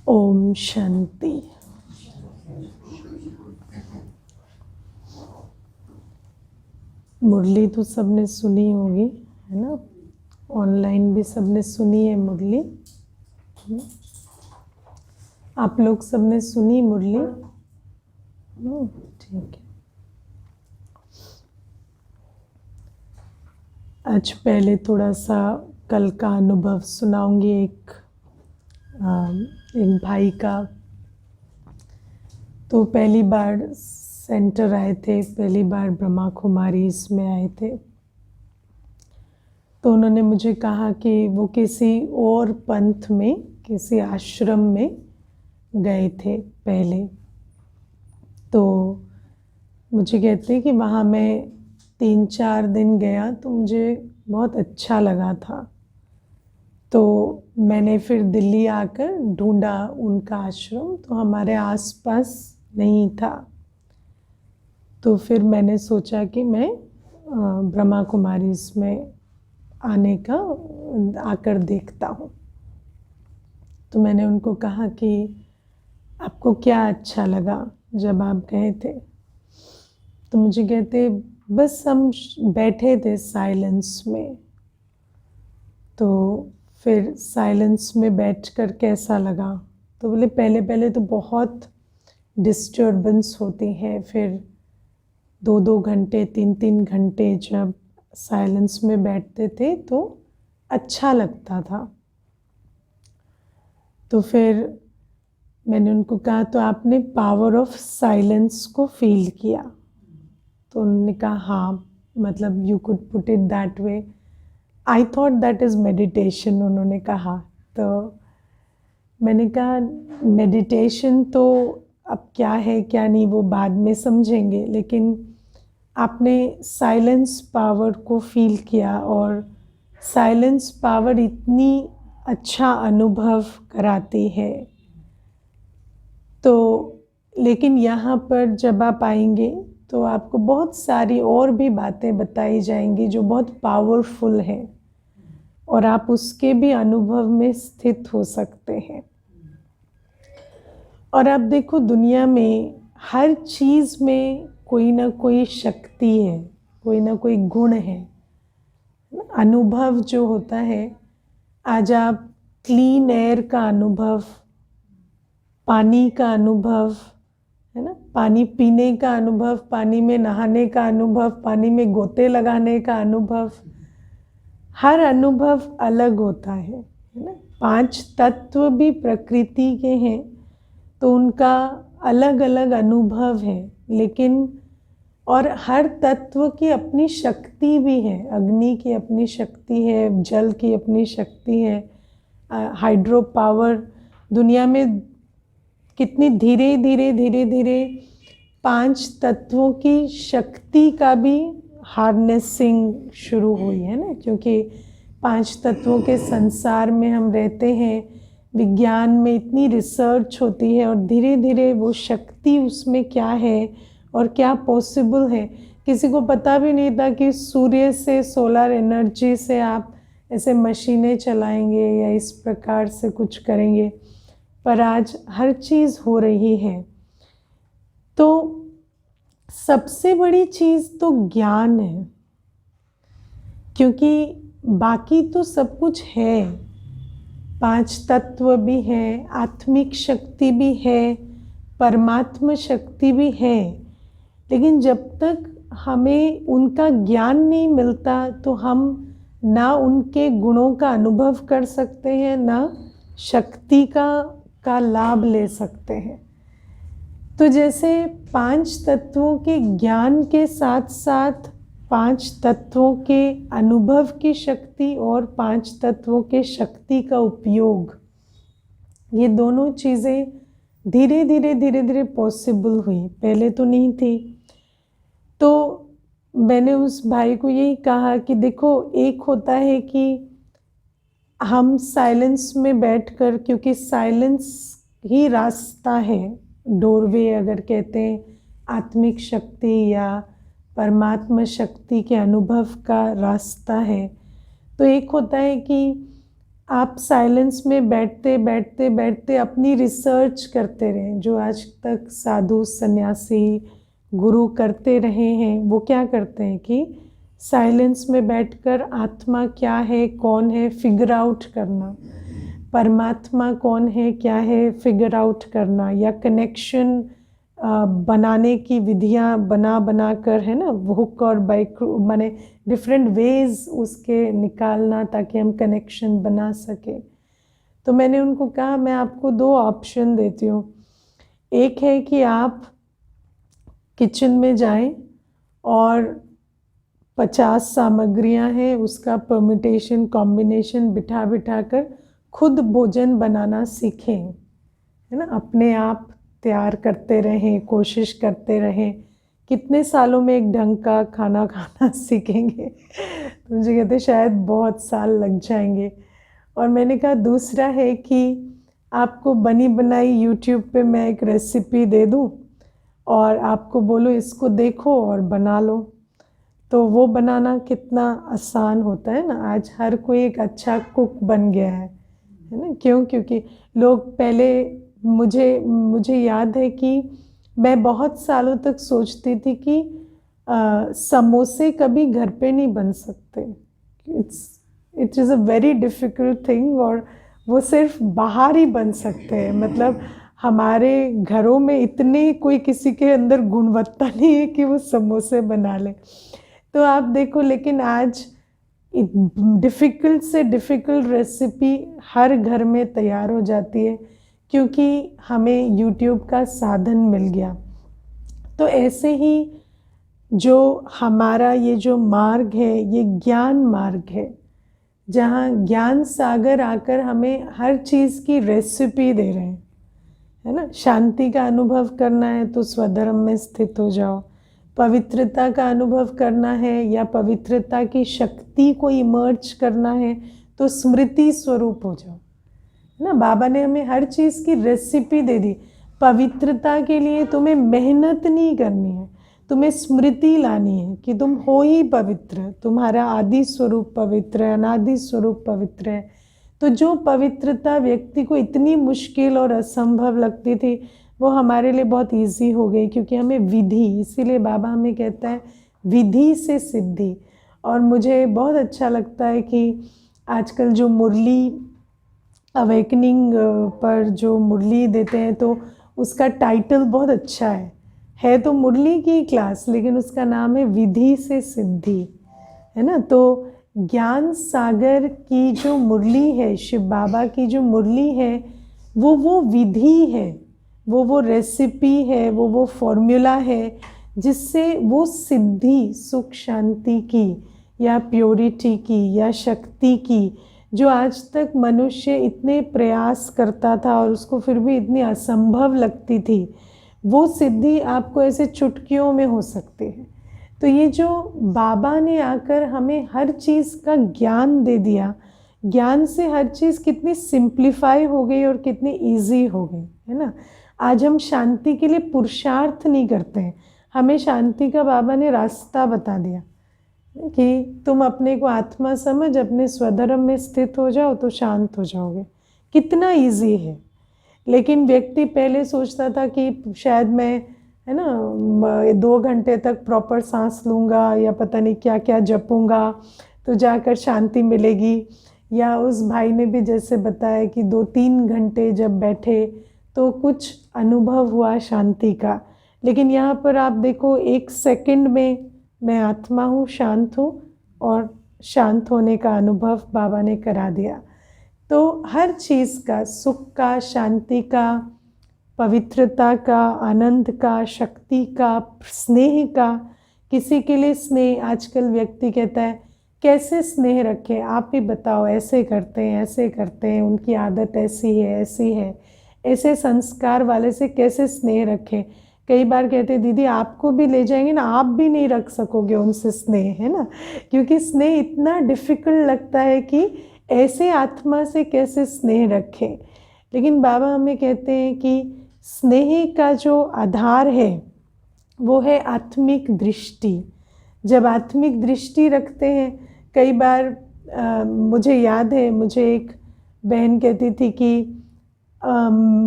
ओम शांति। मुरली तो सबने सुनी होगी, है ना। ऑनलाइन भी सबने सुनी है मुरली। आप लोग सबने सुनी मुरली? ठीक है। आज पहले थोड़ा सा कल का अनुभव सुनाऊंगी। एक भाई का, तो पहली बार सेंटर आए थे, पहली बार ब्रह्मा कुमारी इसमें आए थे। तो उन्होंने मुझे कहा कि वो किसी और पंथ में, किसी आश्रम में गए थे पहले। तो मुझे कहते कि वहाँ मैं 3-4 दिन गया तो मुझे बहुत अच्छा लगा था। तो मैंने फिर दिल्ली आकर ढूंढा उनका आश्रम, तो हमारे आसपास नहीं था। तो फिर मैंने सोचा कि मैं ब्रह्मा कुमारी इसमें आने का आकर देखता हूँ। तो मैंने उनको कहा कि आपको क्या अच्छा लगा जब आप गए थे? तो मुझे कहते बस हम बैठे थे साइलेंस में। तो फिर साइलेंस में बैठकर कैसा लगा? तो बोले पहले पहले तो बहुत डिस्टर्बेंस होती है, फिर 2-2 घंटे 3-3 घंटे जब साइलेंस में बैठते थे तो अच्छा लगता था। तो फिर मैंने उनको कहा तो आपने पावर ऑफ साइलेंस को फील किया? तो उन्होंने कहा हाँ, मतलब you could put it that way. I thought that is meditation, उन्होंने कहा। तो मैंने कहा मेडिटेशन तो अब क्या है क्या नहीं वो बाद में समझेंगे, लेकिन आपने साइलेंस पावर को फील किया, और साइलेंस पावर इतनी अच्छा अनुभव कराती है। तो लेकिन यहाँ पर जब आप आएंगे तो आपको बहुत सारी और भी बातें बताई जाएंगी जो बहुत पावरफुल हैं, और आप उसके भी अनुभव में स्थित हो सकते हैं। और आप देखो दुनिया में हर चीज़ में कोई ना कोई शक्ति है, कोई ना कोई गुण है। अनुभव जो होता है, आज आप क्लीन एयर का अनुभव, पानी का अनुभव, है ना, पानी पीने का अनुभव, पानी में नहाने का अनुभव, पानी में गोते लगाने का अनुभव, हर अनुभव अलग होता है ना। 5 तत्व भी प्रकृति के हैं तो उनका अलग अलग अनुभव है, लेकिन और हर तत्व की अपनी शक्ति भी है। अग्नि की अपनी शक्ति है, जल की अपनी शक्ति है, हाइड्रो पावर। दुनिया में कितनी धीरे धीरे धीरे धीरे 5 तत्वों की शक्ति का भी हार्नेसिंग शुरू हुई है ना, क्योंकि 5 तत्वों के संसार में हम रहते हैं। विज्ञान में इतनी रिसर्च होती है और धीरे धीरे वो शक्ति उसमें क्या है और क्या पॉसिबल है, किसी को पता भी नहीं था कि सूर्य से, सोलर एनर्जी से आप ऐसे मशीनें चलाएंगे या इस प्रकार से कुछ करेंगे, पर आज हर चीज़ हो रही है। तो सबसे बड़ी चीज़ तो ज्ञान है, क्योंकि बाकी तो सब कुछ है। 5 तत्व भी है, आत्मिक शक्ति भी है, परमात्मा शक्ति भी है, लेकिन जब तक हमें उनका ज्ञान नहीं मिलता तो हम ना उनके गुणों का अनुभव कर सकते हैं, ना शक्ति का लाभ ले सकते हैं। तो जैसे 5 तत्वों के ज्ञान के साथ साथ 5 तत्वों के अनुभव की शक्ति और 5 तत्वों के शक्ति का उपयोग, ये दोनों चीज़ें धीरे धीरे धीरे धीरे पॉसिबल हुई, पहले तो नहीं थी। तो मैंने उस भाई को यही कहा कि देखो, एक होता है कि हम साइलेंस में बैठकर, क्योंकि साइलेंस ही रास्ता है, डोरवे अगर कहते हैं आत्मिक शक्ति या परमात्मा शक्ति के अनुभव का रास्ता है। तो एक होता है कि आप साइलेंस में बैठते बैठते बैठते अपनी रिसर्च करते रहें। जो आज तक साधु सन्यासी गुरु करते रहे हैं, वो क्या करते हैं कि साइलेंस में बैठकर आत्मा क्या है, कौन है, फिगर आउट करना, परमात्मा कौन है, क्या है, फिगर आउट करना, या कनेक्शन बनाने की विधियां बना कर, है ना, हुक और बाइक, माने डिफरेंट वेज उसके निकालना ताकि हम कनेक्शन बना सके। तो मैंने उनको कहा मैं आपको 2 ऑप्शन देती हूँ। एक है कि आप किचन में जाएं और 50 सामग्रियां हैं, उसका परम्यूटेशन कॉम्बिनेशन बिठा बिठा कर खुद भोजन बनाना सीखें, है ना, अपने आप तैयार करते रहें, कोशिश करते रहें। कितने सालों में एक ढंग का खाना खाना सीखेंगे? तो मुझे कहते शायद बहुत साल लग जाएंगे। और मैंने कहा दूसरा है कि आपको बनी बनाई यूट्यूब पे मैं एक रेसिपी दे दूँ और आपको बोलो इसको देखो और बना लो, तो वो बनाना कितना आसान होता है ना। आज हर कोई एक अच्छा कुक बन गया है ना। क्यों? क्योंकि लोग पहले, मुझे याद है कि मैं बहुत सालों तक सोचती थी कि समोसे कभी घर पे नहीं बन सकते, it is a very difficult thing, और वो सिर्फ बाहर ही बन सकते हैं। मतलब हमारे घरों में इतने कोई किसी के अंदर गुणवत्ता नहीं है कि वो समोसे बना ले। तो आप देखो, लेकिन आज डिफ़िकल्ट से डिफ़िकल्ट रेसिपी हर घर में तैयार हो जाती है क्योंकि हमें यूट्यूब का साधन मिल गया। तो ऐसे ही जो हमारा ये जो मार्ग है, ये ज्ञान मार्ग है, जहाँ ज्ञान सागर आकर हमें हर चीज़ की रेसिपी दे रहे हैं, है ना। शांति का अनुभव करना है तो स्वधर्म में स्थित हो जाओ, पवित्रता का अनुभव करना है या पवित्रता की शक्ति को इमर्ज करना है तो स्मृति स्वरूप हो जाओ, है ना। बाबा ने हमें हर चीज़ की रेसिपी दे दी। पवित्रता के लिए तुम्हें मेहनत नहीं करनी है, तुम्हें स्मृति लानी है कि तुम हो ही पवित्र, तुम्हारा आदि स्वरूप पवित्र है, अनादि स्वरूप पवित्र है। तो जो पवित्रता व्यक्ति को इतनी मुश्किल और असंभव लगती थी, वो हमारे लिए बहुत इजी हो गई क्योंकि हमें विधि, इसीलिए बाबा हमें कहता है विधि से सिद्धि। और मुझे बहुत अच्छा लगता है कि आजकल जो मुरली अवेकनिंग पर जो मुरली देते हैं तो उसका टाइटल बहुत अच्छा है तो मुरली की क्लास, लेकिन उसका नाम है विधि से सिद्धि, है ना। तो ज्ञान सागर की जो मुरली है, शिव बाबा की जो मुरली है, वो विधि है, वो रेसिपी है, वो फॉर्मूला है जिससे वो सिद्धि, सुख शांति की या प्योरिटी की या शक्ति की, जो आज तक मनुष्य इतने प्रयास करता था और उसको फिर भी इतनी असंभव लगती थी, वो सिद्धि आपको ऐसे चुटकियों में हो सकती है। तो ये जो बाबा ने आकर हमें हर चीज़ का ज्ञान दे दिया, ज्ञान से हर चीज़ कितनी सिंप्लीफाई हो गई और कितनी इजी हो गई, है ना। आज हम शांति के लिए पुरुषार्थ नहीं करते हैं, हमें शांति का बाबा ने रास्ता बता दिया कि तुम अपने को आत्मा समझ, अपने स्वधर्म में स्थित हो जाओ तो शांत हो जाओगे। कितना इजी है। लेकिन व्यक्ति पहले सोचता था कि शायद मैं, है ना, 2 घंटे तक प्रॉपर सांस लूँगा या पता नहीं क्या क्या जपूँगा तो जाकर शांति मिलेगी। या उस भाई ने भी जैसे बताया कि 2-3 घंटे जब बैठे तो कुछ अनुभव हुआ शांति का। लेकिन यहाँ पर आप देखो 1 सेकंड में मैं आत्मा हूँ, शांत हूँ, और शांत होने का अनुभव बाबा ने करा दिया। तो हर चीज़ का, सुख का, शांति का, पवित्रता का, आनंद का, शक्ति का, स्नेह का। किसी के लिए स्नेह, आजकल व्यक्ति कहता है कैसे स्नेह रखें, आप ही बताओ, ऐसे करते हैं, ऐसे करते हैं, उनकी आदत ऐसी है, ऐसी है, ऐसे संस्कार वाले से कैसे स्नेह रखें। कई बार कहते दीदी आपको भी ले जाएंगे ना, आप भी नहीं रख सकोगे उनसे स्नेह, है ना, क्योंकि स्नेह इतना डिफ़िकल्ट लगता है कि ऐसे आत्मा से कैसे स्नेह रखें। लेकिन बाबा हमें कहते हैं कि स्नेह का जो आधार है वो है आत्मिक दृष्टि। जब आत्मिक दृष्टि रखते हैं, कई बार मुझे याद है, मुझे एक बहन कहती थी कि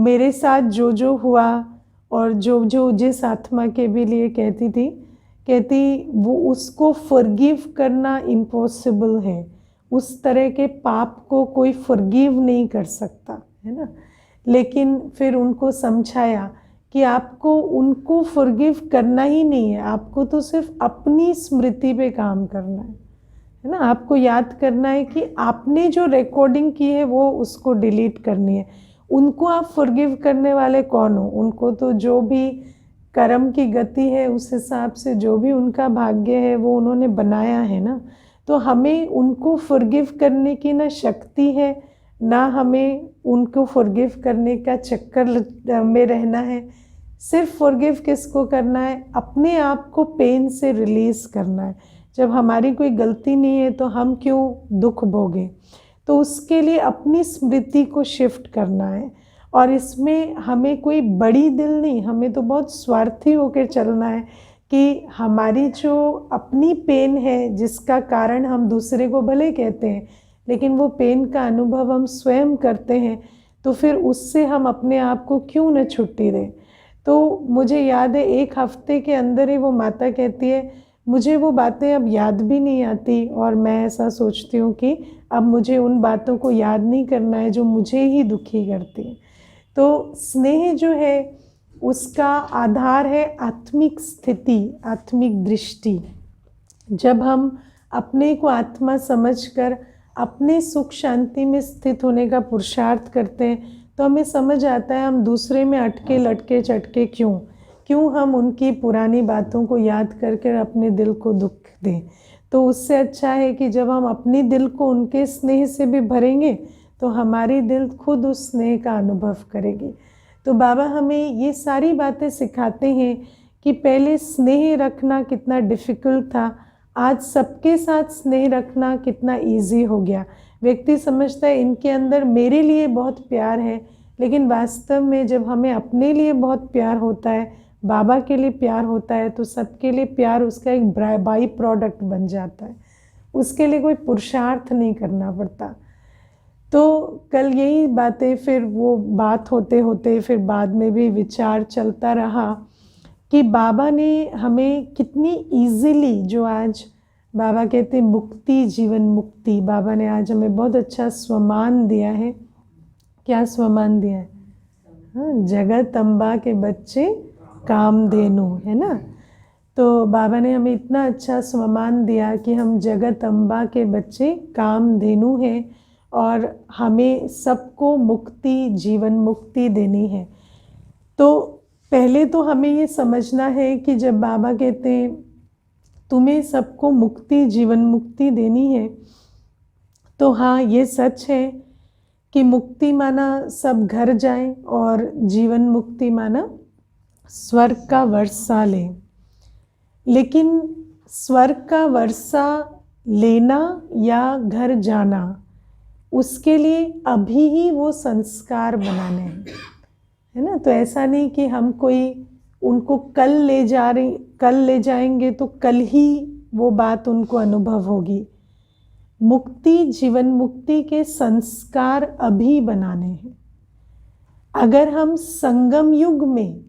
मेरे साथ जो जो हुआ और जो जो जिस आत्मा के भी लिए कहती वो उसको फॉरगिव करना इम्पॉसिबल है, उस तरह के पाप को कोई फॉरगिव नहीं कर सकता है ना। लेकिन फिर उनको समझाया कि आपको उनको फॉरगिव करना ही नहीं है, आपको तो सिर्फ अपनी स्मृति पे काम करना है ना। आपको याद करना है कि आपने जो रिकॉर्डिंग की है वो उसको डिलीट करनी है। उनको आप फॉरगिव करने वाले कौन हो? उनको तो जो भी कर्म की गति है उस हिसाब से जो भी उनका भाग्य है वो उन्होंने बनाया है ना। तो हमें उनको फॉरगिव करने की ना शक्ति है, ना हमें उनको फॉरगिव करने का चक्कर में रहना है। सिर्फ फॉरगिव किसको करना है? अपने आप को पेन से रिलीज़ करना है। जब हमारी कोई गलती नहीं है तो हम क्यों दुख भोगें? तो उसके लिए अपनी स्मृति को शिफ्ट करना है। और इसमें हमें कोई बड़ी दिल नहीं, हमें तो बहुत स्वार्थी होकर चलना है कि हमारी जो अपनी पेन है जिसका कारण हम दूसरे को भले कहते हैं, लेकिन वो पेन का अनुभव हम स्वयं करते हैं, तो फिर उससे हम अपने आप को क्यों न छुट्टी दें। तो मुझे याद है 1 हफ्ते के अंदर ही वो माता कहती है, मुझे वो बातें अब याद भी नहीं आती और मैं ऐसा सोचती हूँ कि अब मुझे उन बातों को याद नहीं करना है जो मुझे ही दुखी करती हैं। तो स्नेह जो है उसका आधार है आत्मिक स्थिति, आत्मिक दृष्टि। जब हम अपने को आत्मा समझकर अपने सुख शांति में स्थित होने का पुरुषार्थ करते हैं तो हमें समझ आता है हम दूसरे में अटके लटके चटके क्यों हम उनकी पुरानी बातों को याद करके अपने दिल को दुख दें। तो उससे अच्छा है कि जब हम अपने दिल को उनके स्नेह से भी भरेंगे तो हमारी दिल खुद उस स्नेह का अनुभव करेगी। तो बाबा हमें ये सारी बातें सिखाते हैं कि पहले स्नेह रखना कितना डिफ़िकल्ट था, आज सबके साथ स्नेह रखना कितना इजी हो गया। व्यक्ति समझता है इनके अंदर मेरे लिए बहुत प्यार है, लेकिन वास्तव में जब हमें अपने लिए बहुत प्यार होता है, बाबा के लिए प्यार होता है, तो सबके लिए प्यार उसका एक बाई प्रोडक्ट बन जाता है। उसके लिए कोई पुरुषार्थ नहीं करना पड़ता। तो कल यही बातें फिर वो बात होते होते फिर बाद में भी विचार चलता रहा कि बाबा ने हमें कितनी इजीली, जो आज बाबा कहते हैं मुक्ति, जीवन मुक्ति, बाबा ने आज हमें बहुत अच्छा स्वमान दिया है। क्या स्वमान दिया है? हाँ, जगत अम्बा के बच्चे कामधेनु, है ना। तो बाबा ने हमें इतना अच्छा स्वमान दिया कि हम जगत अम्बा के बच्चे कामधेनु हैं और हमें सबको मुक्ति, जीवन मुक्ति देनी है। तो पहले तो हमें ये समझना है कि जब बाबा कहते हैं तुम्हें सबको मुक्ति, जीवन मुक्ति देनी है, तो हाँ ये सच है कि मुक्ति माना सब घर जाएं और जीवन मुक्ति माना स्वर्ग का वर्षा लें। लेकिन स्वर्ग का वर्षा लेना या घर जाना, उसके लिए अभी ही वो संस्कार बनाने हैं, है ना। तो ऐसा नहीं कि हम कोई उनको कल ले जाएंगे तो कल ही वो बात उनको अनुभव होगी। मुक्ति, जीवन मुक्ति के संस्कार अभी बनाने हैं। अगर हम संगम युग में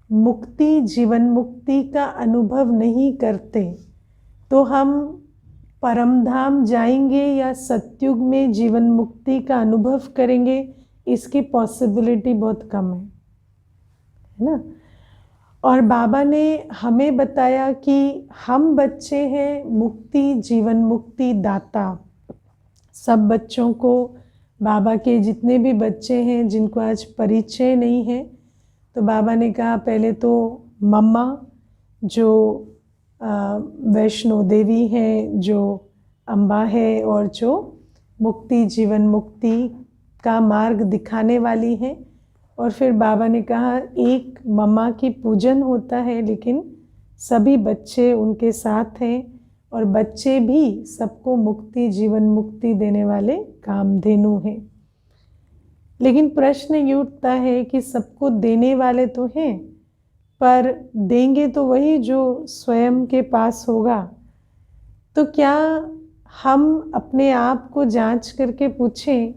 मुक्ति, जीवन मुक्ति का अनुभव नहीं करते तो हम परमधाम जाएंगे या सतयुग में जीवन मुक्ति का अनुभव करेंगे, इसकी पॉसिबिलिटी बहुत कम है ना। और बाबा ने हमें बताया कि हम बच्चे हैं मुक्ति, जीवन मुक्ति दाता। सब बच्चों को, बाबा के जितने भी बच्चे हैं जिनको आज परिचय नहीं है, तो बाबा ने कहा पहले तो मम्मा जो वैष्णो देवी हैं, जो अम्बा है और जो मुक्ति, जीवन मुक्ति का मार्ग दिखाने वाली हैं। और फिर बाबा ने कहा एक मम्मा की पूजन होता है, लेकिन सभी बच्चे उनके साथ हैं और बच्चे भी सबको मुक्ति, जीवन मुक्ति देने वाले कामधेनु हैं। लेकिन प्रश्न ये उठता है कि सबको देने वाले तो हैं, पर देंगे तो वही जो स्वयं के पास होगा। तो क्या हम अपने आप को जांच करके पूछें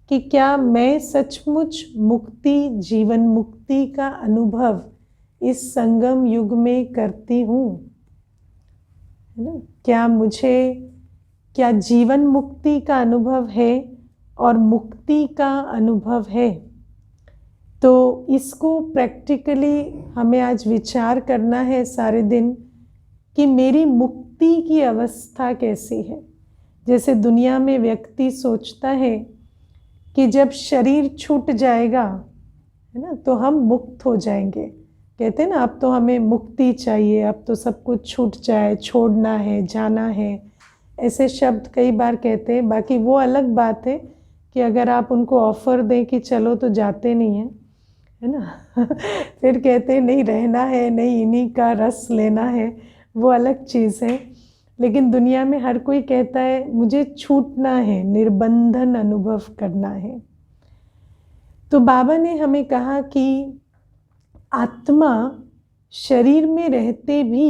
कि क्या मैं सचमुच मुक्ति, जीवन मुक्ति का अनुभव इस संगम युग में करती हूँ, है ना? क्या जीवन मुक्ति का अनुभव है और मुक्ति का अनुभव है? तो इसको प्रैक्टिकली हमें आज विचार करना है सारे दिन कि मेरी मुक्ति की अवस्था कैसी है। जैसे दुनिया में व्यक्ति सोचता है कि जब शरीर छूट जाएगा, है ना, तो हम मुक्त हो जाएंगे। कहते हैं ना, अब तो हमें मुक्ति चाहिए, अब तो सब कुछ छूट जाए, छोड़ना है, जाना है, ऐसे शब्द कई बार कहते हैं। बाकी वो अलग बात है कि अगर आप उनको ऑफर दें कि चलो, तो जाते नहीं हैं, है ना। फिर कहते हैं नहीं, रहना है, नहीं इन्हीं का रस लेना है, वो अलग चीज़ है। लेकिन दुनिया में हर कोई कहता है मुझे छूटना है, निर्बंधन अनुभव करना है। तो बाबा ने हमें कहा कि आत्मा शरीर में रहते भी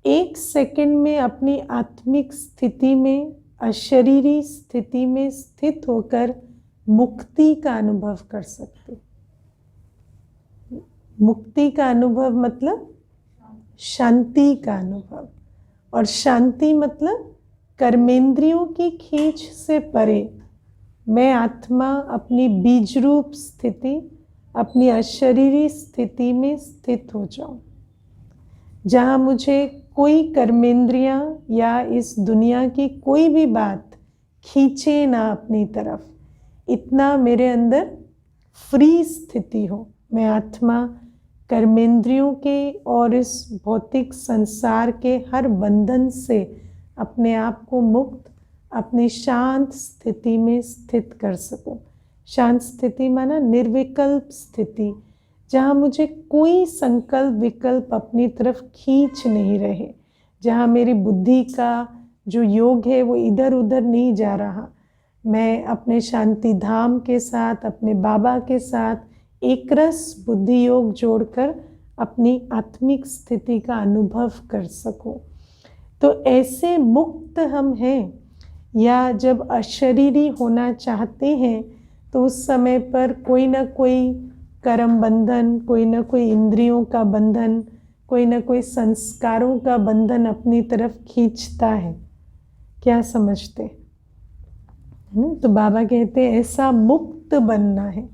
1 सेकंड में अपनी आत्मिक स्थिति में, अशरीरी स्थिति में स्थित होकर मुक्ति का अनुभव कर सकते। मुक्ति का अनुभव मतलब शांति का अनुभव, और शांति मतलब कर्मेंद्रियों की खींच से परे मैं आत्मा अपनी बीज रूप स्थिति, अपनी अशरीरी स्थिति में स्थित हो जाऊं, जहां मुझे कोई कर्मेंद्रियां या इस दुनिया की कोई भी बात खींचे ना अपनी तरफ। इतना मेरे अंदर फ्री स्थिति हो। मैं आत्मा कर्मेंद्रियों के और इस भौतिक संसार के हर बंधन से अपने आप को मुक्त, अपनी शांत स्थिति में स्थित कर सकूं। शांत स्थिति माना निर्विकल्प स्थिति, जहाँ मुझे कोई संकल्प विकल्प अपनी तरफ खींच नहीं रहे, जहाँ मेरी बुद्धि का जो योग है वो इधर उधर नहीं जा रहा। मैं अपने शांति धाम के साथ, अपने बाबा के साथ एक रस बुद्धि योग जोड़कर अपनी आत्मिक स्थिति का अनुभव कर सकूं। तो ऐसे मुक्त हम हैं। या जब अशरीरी होना चाहते हैं तो उस समय पर कोई ना कोई कर्म बंधन, कोई ना कोई इंद्रियों का बंधन, कोई ना कोई संस्कारों का बंधन अपनी तरफ खींचता है। क्या समझते हैं? तो बाबा कहते हैं ऐसा मुक्त बनना है।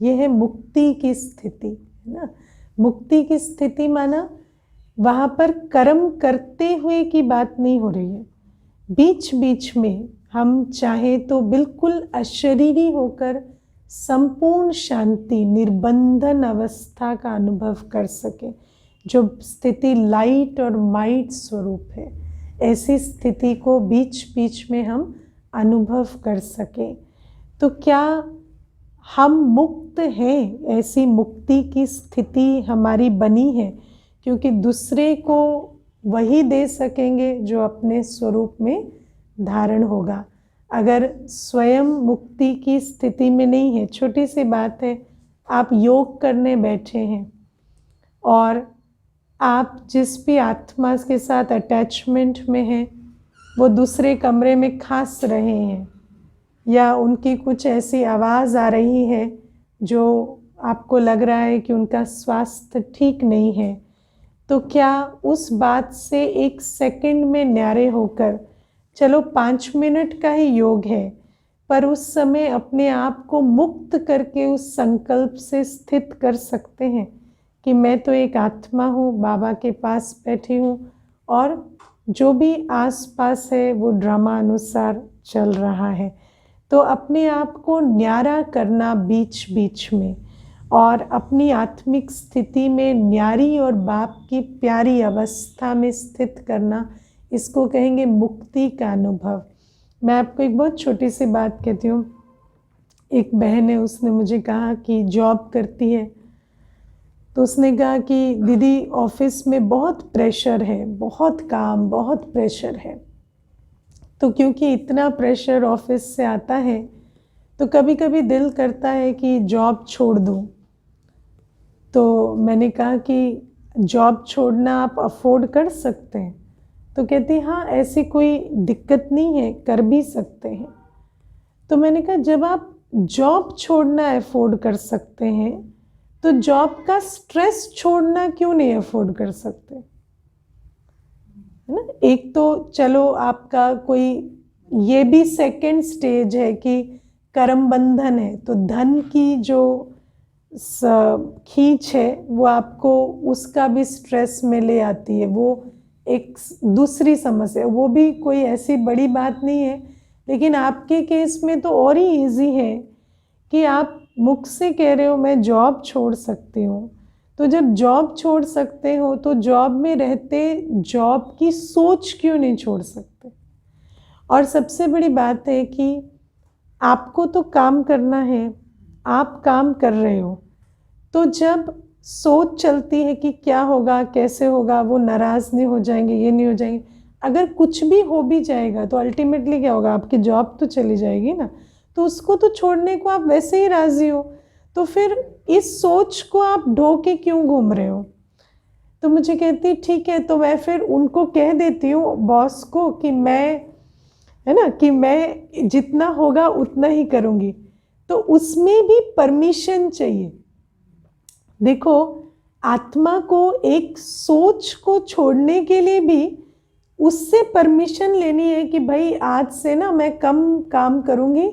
यह है मुक्ति की स्थिति, है ना। मुक्ति की स्थिति माना वहाँ पर कर्म करते हुए की बात नहीं हो रही है। बीच बीच में हम चाहे तो बिल्कुल अशरीरी होकर संपूर्ण शांति, निर्बंधन अवस्था का अनुभव कर सके, जो स्थिति लाइट और माइट स्वरूप है। ऐसी स्थिति को बीच बीच में हम अनुभव कर सके। तो क्या हम मुक्त हैं? ऐसी मुक्ति की स्थिति हमारी बनी है, क्योंकि दूसरे को वही दे सकेंगे जो अपने स्वरूप में धारण होगा। अगर स्वयं मुक्ति की स्थिति में नहीं है, छोटी सी बात है, आप योग करने बैठे हैं और आप जिस भी आत्मा के साथ अटैचमेंट में हैं वो दूसरे कमरे में खांस रहे हैं, या उनकी कुछ ऐसी आवाज़ आ रही है जो आपको लग रहा है कि उनका स्वास्थ्य ठीक नहीं है, तो क्या उस बात से 1 सेकंड में न्यारे होकर, चलो 5 मिनट का ही योग है, पर उस समय अपने आप को मुक्त करके उस संकल्प से स्थित कर सकते हैं कि मैं तो एक आत्मा हूँ, बाबा के पास बैठी हूँ और जो भी आसपास है वो ड्रामा अनुसार चल रहा है। तो अपने आप को न्यारा करना बीच बीच में, और अपनी आत्मिक स्थिति में न्यारी और बाप की प्यारी अवस्था में स्थित करना, इसको कहेंगे मुक्ति का अनुभव। मैं आपको एक बहुत छोटी सी बात कहती हूँ। एक बहन है, उसने मुझे कहा कि जॉब करती है, तो उसने कहा कि दीदी ऑफिस में बहुत प्रेशर है, बहुत काम, बहुत प्रेशर है। तो क्योंकि इतना प्रेशर ऑफिस से आता है तो कभी कभी दिल करता है कि जॉब छोड़ दूँ। तो मैंने कहा कि जॉब छोड़ना आप अफोर्ड कर सकते हैं? तो कहती हाँ, ऐसी कोई दिक्कत नहीं है, कर भी सकते हैं। तो मैंने कहा जब आप जॉब छोड़ना अफोर्ड कर सकते हैं तो जॉब का स्ट्रेस छोड़ना क्यों नहीं अफोर्ड कर सकते, है ना। एक तो चलो आपका कोई ये भी सेकंड स्टेज है कि कर्म बंधन है, तो धन की जो खींच है वो आपको उसका भी स्ट्रेस में ले आती है, वो एक दूसरी समस्या, वो भी कोई ऐसी बड़ी बात नहीं है। लेकिन आपके केस में तो और ही इजी है कि आप मुख से कह रहे हो मैं जॉब छोड़ सकती हूँ, तो जब जॉब छोड़ सकते हो तो जॉब में रहते जॉब की सोच क्यों नहीं छोड़ सकते। और सबसे बड़ी बात है कि आपको तो काम करना है, आप काम कर रहे हो, तो जब सोच चलती है कि क्या होगा कैसे होगा, वो नाराज़ नहीं हो जाएंगे, ये नहीं हो जाएंगे, अगर कुछ भी हो भी जाएगा तो अल्टीमेटली क्या होगा, आपकी जॉब तो चली जाएगी ना, तो उसको तो छोड़ने को आप वैसे ही राज़ी हो, तो फिर इस सोच को आप ढो के क्यों घूम रहे हो। तो मुझे कहती ठीक है, तो मैं फिर उनको कह देती हूँ बॉस को कि मैं, है ना, कि मैं जितना होगा उतना ही करूँगी। तो उसमें भी परमिशन चाहिए। देखो, आत्मा को एक सोच को छोड़ने के लिए भी उससे परमिशन लेनी है कि भाई आज से ना मैं कम काम करूँगी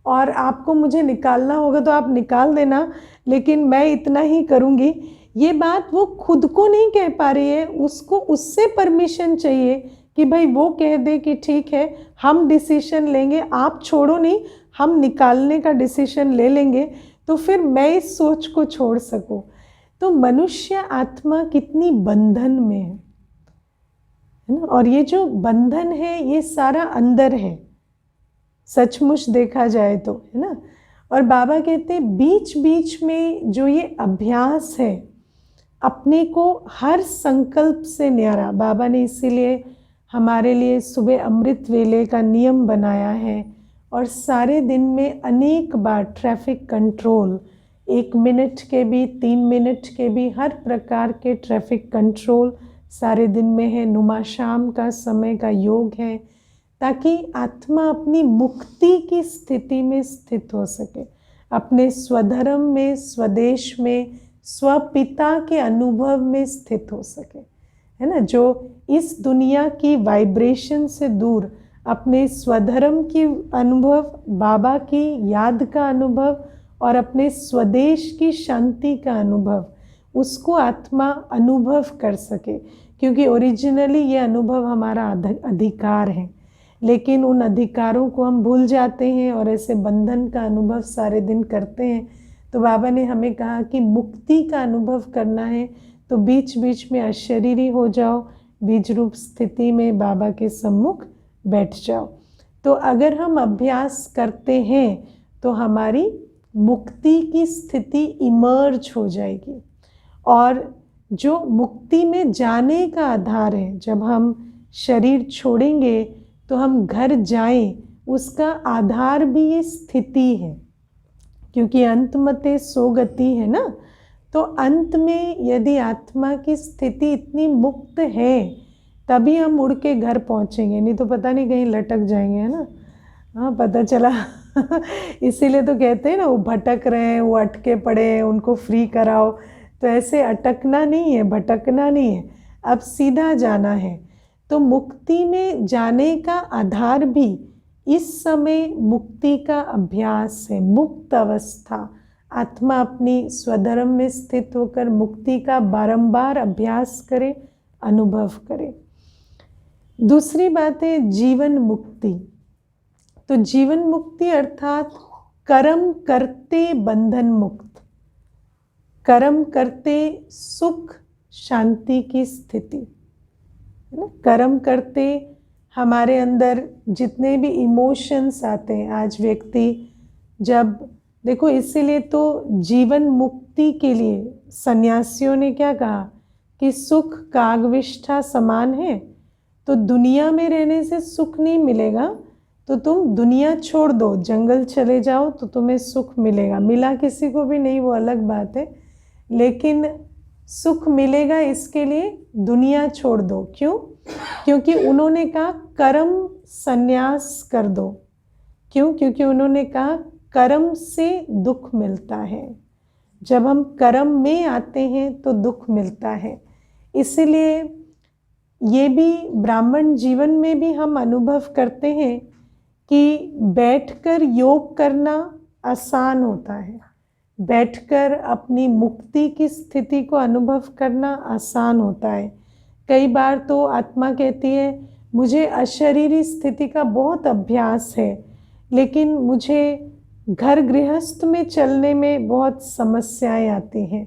और आपको मुझे निकालना होगा तो आप निकाल देना, लेकिन मैं इतना ही करूँगी। ये बात वो खुद को नहीं कह पा रही है, उसको उससे परमिशन चाहिए कि भाई वो कह दे कि ठीक है हम डिसीजन लेंगे, आप छोड़ो नहीं, हम निकालने का डिसीजन ले लेंगे, तो फिर मैं इस सोच को छोड़ सकूं। तो मनुष्य आत्मा कितनी बंधन में है ना। और ये जो बंधन है ये सारा अंदर है, सचमुच देखा जाए तो, है ना। और बाबा कहते हैं बीच बीच में जो ये अभ्यास है अपने को हर संकल्प से न्यारा, बाबा ने इसीलिए हमारे लिए सुबह अमृत वेले का नियम बनाया है और सारे दिन में अनेक बार ट्रैफिक कंट्रोल, 1 मिनट के भी 3 मिनट के भी हर प्रकार के ट्रैफिक कंट्रोल सारे दिन में है। नुमा शाम का समय का योग है ताकि आत्मा अपनी मुक्ति की स्थिति में स्थित हो सके, अपने स्वधर्म में, स्वदेश में, स्वपिता के अनुभव में स्थित हो सके, है ना। जो इस दुनिया की वाइब्रेशन से दूर अपने स्वधर्म की अनुभव, बाबा की याद का अनुभव और अपने स्वदेश की शांति का अनुभव, उसको आत्मा अनुभव कर सके, क्योंकि ओरिजिनली ये अनुभव हमारा अधिकार है। लेकिन उन अधिकारों को हम भूल जाते हैं और ऐसे बंधन का अनुभव सारे दिन करते हैं। तो बाबा ने हमें कहा कि मुक्ति का अनुभव करना है तो बीच बीच में अशरीरी हो जाओ, बीज रूप स्थिति में बाबा के सम्मुख बैठ जाओ। तो अगर हम अभ्यास करते हैं तो हमारी मुक्ति की स्थिति इमर्ज हो जाएगी। और जो मुक्ति में जाने का आधार है, जब हम शरीर छोड़ेंगे तो हम घर जाएं, उसका आधार भी ये स्थिति है, क्योंकि अंत मते सो गति है ना। तो अंत में यदि आत्मा की स्थिति इतनी मुक्त है तभी हम उड़ के घर पहुंचेंगे, नहीं तो पता नहीं कहीं लटक जाएंगे, है ना। हाँ, पता चला इसीलिए तो कहते हैं ना, वो भटक रहे हैं, वो अटके पड़े हैं, उनको फ्री कराओ। तो ऐसे अटकना नहीं है, भटकना नहीं है, अब सीधा जाना है। तो मुक्ति में जाने का आधार भी इस समय मुक्ति का अभ्यास है, मुक्त अवस्था। आत्मा अपनी स्वधर्म में स्थित होकर मुक्ति का बारंबार अभ्यास करे, अनुभव करे। दूसरी बात है जीवन मुक्ति। तो जीवन मुक्ति अर्थात कर्म करते बंधन मुक्त, कर्म करते सुख शांति की स्थिति, है ना। कर्म करते हमारे अंदर जितने भी इमोशंस आते हैं, आज व्यक्ति जब देखो, इसीलिए तो जीवन मुक्ति के लिए सन्यासियों ने क्या कहा कि सुख कागविष्ठा समान है। तो दुनिया में रहने से सुख नहीं मिलेगा, तो तुम दुनिया छोड़ दो, जंगल चले जाओ तो तुम्हें सुख मिलेगा। मिला किसी को भी नहीं वो अलग बात है, लेकिन सुख मिलेगा इसके लिए दुनिया छोड़ दो। क्यों? क्योंकि उन्होंने कहा कर्म संन्यास कर दो। क्यों? क्योंकि उन्होंने कहा कर्म से दुख मिलता है, जब हम कर्म में आते हैं तो दुख मिलता है। इसीलिए ये भी ब्राह्मण जीवन में भी हम अनुभव करते हैं कि बैठकर योग करना आसान होता है, बैठकर अपनी मुक्ति की स्थिति को अनुभव करना आसान होता है। कई बार तो आत्मा कहती है मुझे अशरीरी स्थिति का बहुत अभ्यास है, लेकिन मुझे घर गृहस्थ में चलने में बहुत समस्याएं आती हैं।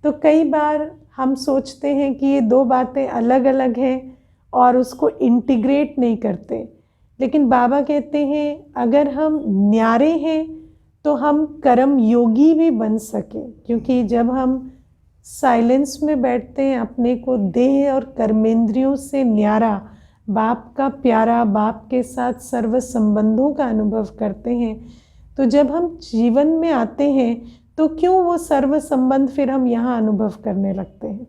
तो कई बार हम सोचते हैं कि ये दो बातें अलग अलग हैं और उसको इंटीग्रेट नहीं करते, लेकिन बाबा कहते हैं अगर हम न्यारे हैं तो हम कर्म योगी भी बन सके, क्योंकि जब हम साइलेंस में बैठते हैं, अपने को देह और कर्मेंद्रियों से न्यारा, बाप का प्यारा, बाप के साथ सर्व संबंधों का अनुभव करते हैं, तो जब हम जीवन में आते हैं तो क्यों वो सर्व संबंध फिर हम यहाँ अनुभव करने लगते हैं,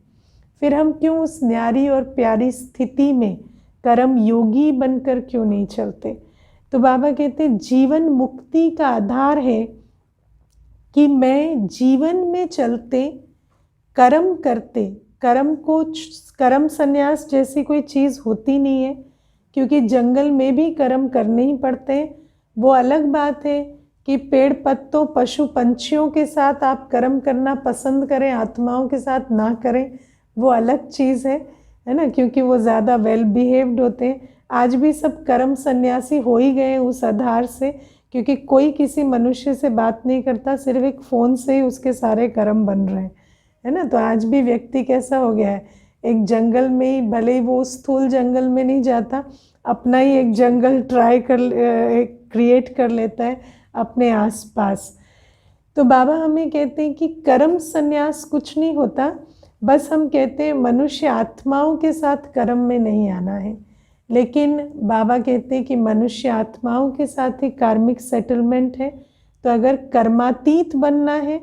फिर हम क्यों उस न्यारी और प्यारी स्थिति में कर्म योगी बनकर क्यों नहीं चलते। तो बाबा कहते जीवन मुक्ति का आधार है कि मैं जीवन में चलते कर्म करते, कर्म संन्यास जैसी कोई चीज़ होती नहीं है, क्योंकि जंगल में भी कर्म करने ही पड़ते हैं। वो अलग बात है कि पेड़ पत्तों पशु पंछियों के साथ आप कर्म करना पसंद करें, आत्माओं के साथ ना करें, वो अलग चीज़ है ना, क्योंकि वो ज़्यादा वेल बिहेव्ड होते हैं। आज भी सब कर्म सन्यासी हो ही गए उस आधार से, क्योंकि कोई किसी मनुष्य से बात नहीं करता, सिर्फ एक फ़ोन से ही उसके सारे कर्म बन रहे हैं, है ना। तो आज भी व्यक्ति कैसा हो गया है, एक जंगल में ही, भले ही वो स्थूल जंगल में नहीं जाता, अपना ही एक जंगल क्रिएट कर लेता है अपने आसपास। तो बाबा हमें कहते हैं कि कर्म संन्यास कुछ नहीं होता, बस हम कहते हैं मनुष्य आत्माओं के साथ कर्म में नहीं आना है, लेकिन बाबा कहते हैं कि मनुष्य आत्माओं के साथ ही कार्मिक सेटलमेंट है। तो अगर कर्मातीत बनना है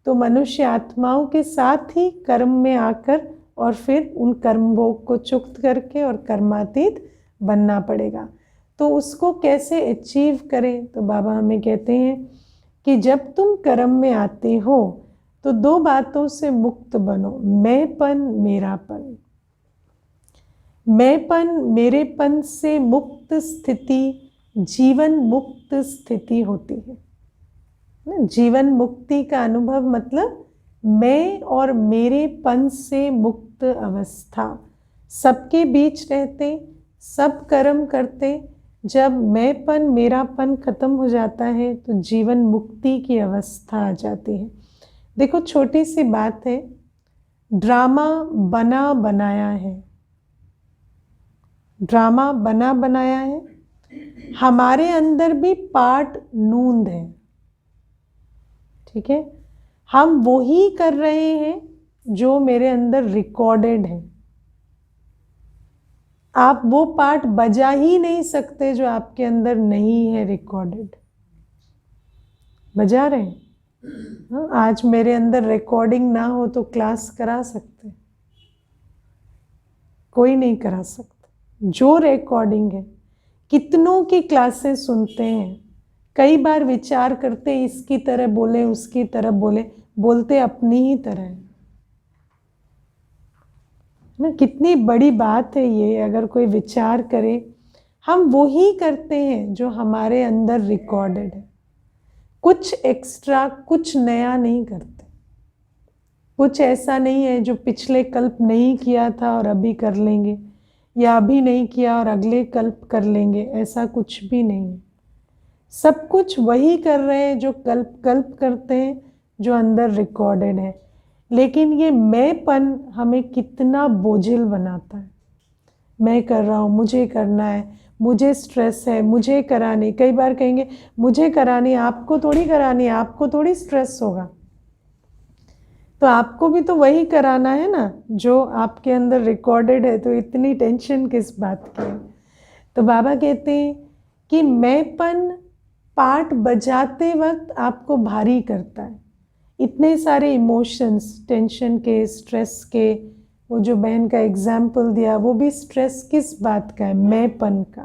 तो मनुष्य आत्माओं के साथ ही कर्म में आकर और फिर उन कर्म भोग को चुक्त करके और कर्मातीत बनना पड़ेगा। तो उसको कैसे अचीव करें, तो बाबा हमें कहते हैं कि जब तुम कर्म में आते हो तो दो बातों से मुक्त बनो, मैंपन मेरापन। मैंपन मेरेपन से मुक्त स्थिति जीवन मुक्त स्थिति होती है ना। जीवन मुक्ति का अनुभव मतलब मैं और मेरेपन से मुक्त अवस्था। सबके बीच रहते, सब कर्म करते, जब मैंपन मेरापन खत्म हो जाता है तो जीवन मुक्ति की अवस्था आ जाती है। देखो छोटी सी बात है, ड्रामा बना बनाया है, ड्रामा बना बनाया है, हमारे अंदर भी पार्ट नूंद है, ठीक है। हम वो ही कर रहे हैं जो मेरे अंदर रिकॉर्डेड है। आप वो पार्ट बजा ही नहीं सकते जो आपके अंदर नहीं है रिकॉर्डेड। बजा रहे हैं, हाँ, आज मेरे अंदर रिकॉर्डिंग ना हो तो क्लास करा सकते, कोई नहीं करा सकता। जो रिकॉर्डिंग है, कितनों की क्लासेस सुनते हैं, कई बार विचार करते इसकी तरह बोले उसकी तरह बोले, बोलते अपनी ही तरह है ना। कितनी बड़ी बात है ये, अगर कोई विचार करे। हम वो ही करते हैं जो हमारे अंदर रिकॉर्डेड है, कुछ एक्स्ट्रा कुछ नया नहीं करते। कुछ ऐसा नहीं है जो पिछले कल्प नहीं किया था और अभी कर लेंगे, या अभी नहीं किया और अगले कल्प कर लेंगे, ऐसा कुछ भी नहीं है। सब कुछ वही कर रहे हैं जो कल्प कल्प करते हैं, जो अंदर रिकॉर्डेड है। लेकिन ये मैंपन हमें कितना बोझिल बनाता है। मैं कर रहा हूँ, मुझे करना है, मुझे स्ट्रेस है, मुझे करानी। कई बार कहेंगे मुझे करानी, आपको थोड़ी करानी, आपको थोड़ी स्ट्रेस होगा, तो आपको भी तो वही कराना है ना जो आपके अंदर रिकॉर्डेड है, तो इतनी टेंशन किस बात की है। तो बाबा कहते हैं कि मैंपन पार्ट बजाते वक्त आपको भारी करता है। इतने सारे इमोशंस, टेंशन के, स्ट्रेस के, वो जो बहन का एग्जाम्पल दिया वो भी स्ट्रेस किस बात का है, मैंपन का,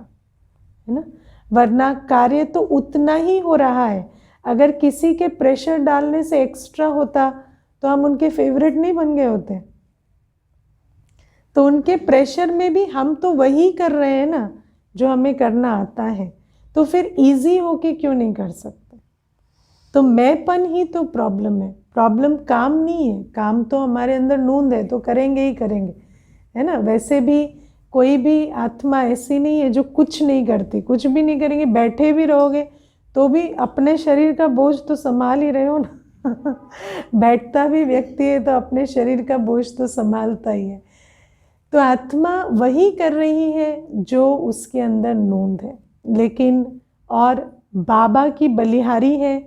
है ना। वरना कार्य तो उतना ही हो रहा है। अगर किसी के प्रेशर डालने से एक्स्ट्रा होता तो हम उनके फेवरेट नहीं बन गए होते। तो उनके प्रेशर में भी हम तो वही कर रहे हैं ना जो हमें करना आता है, तो फिर इजी होके क्यों नहीं कर सकते? तो मैंपन ही तो प्रॉब्लम है, प्रॉब्लम काम नहीं है। काम तो हमारे अंदर नूंद है तो करेंगे ही करेंगे, है ना। वैसे भी कोई भी आत्मा ऐसी नहीं है जो कुछ नहीं करती, कुछ भी नहीं करेंगे, बैठे भी रहोगे तो भी अपने शरीर का बोझ तो संभाल ही रहे हो ना। बैठता भी व्यक्ति है तो अपने शरीर का बोझ तो संभालता ही है। तो आत्मा वही कर रही है जो उसके अंदर नूंद है, लेकिन और बाबा की बलिहारी है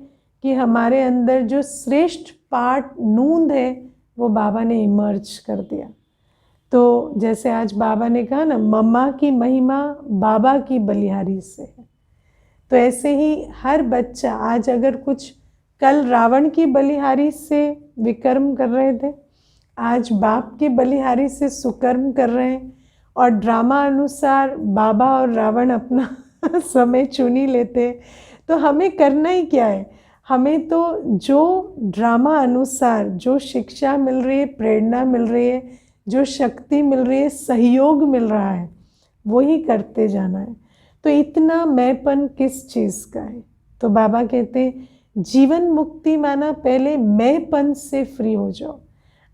कि हमारे अंदर जो श्रेष्ठ पार्ट नूंद है वो बाबा ने इमर्ज कर दिया। तो जैसे आज बाबा ने कहा ना, मम्मा की महिमा बाबा की बलिहारी से है। तो ऐसे ही हर बच्चा आज अगर कुछ, कल रावण की बलिहारी से विकर्म कर रहे थे, आज बाप की बलिहारी से सुकर्म कर रहे हैं, और ड्रामा अनुसार बाबा और रावण अपना समय चुन ही लेते। तो हमें करना ही क्या है? हमें तो जो ड्रामा अनुसार जो शिक्षा मिल रही है, प्रेरणा मिल रही है, जो शक्ति मिल रही है, सहयोग मिल रहा है, वही करते जाना है। तो इतना मैंपन किस चीज़ का है? तो बाबा कहते हैं जीवन मुक्ति माना पहले मैंपन से फ्री हो जाओ।